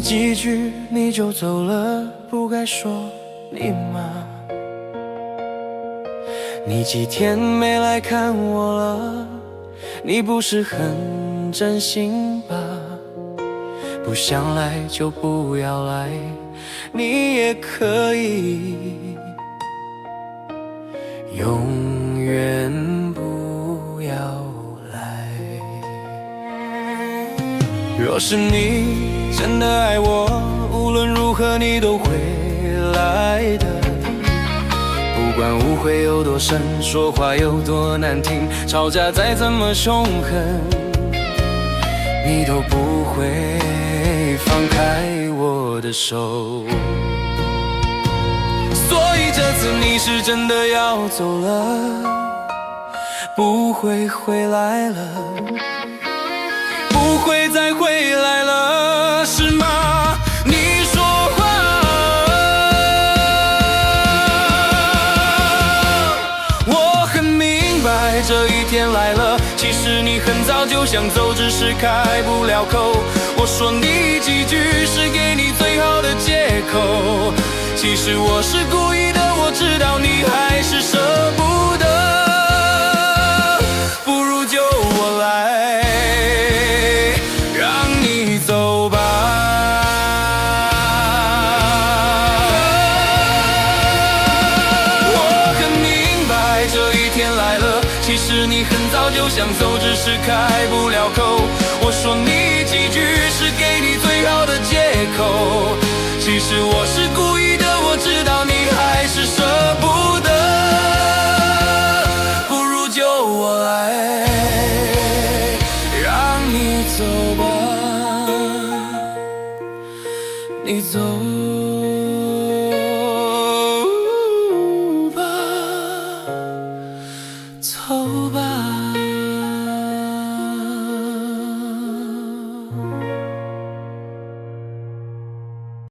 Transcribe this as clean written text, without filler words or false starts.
几句你就走了，不该说你吗？你几天没来看我了，你不是很真心吧？不想来就不要来，你也可以永远不要来。若是你真的爱我，无论如何你都会来的。不管误会有多深，说话有多难听，吵架再怎么凶狠，你都不会放开我的手。所以这次你是真的要走了，不会回来了，不会再回来了，是吗？你说话，我很明白这一天来了，其实你很早就想走，只是开不了口。我说你几句是给你最好的借口，其实我是故意的，我知道你还是舍不得，不如就我来让你走吧。我很明白这一天来了，其实你很早就想走，只是开不了口。我说你几句是给你最好的借口，其实我是故意的，我知道你还是舍不得，不如就我来让你走吧，你走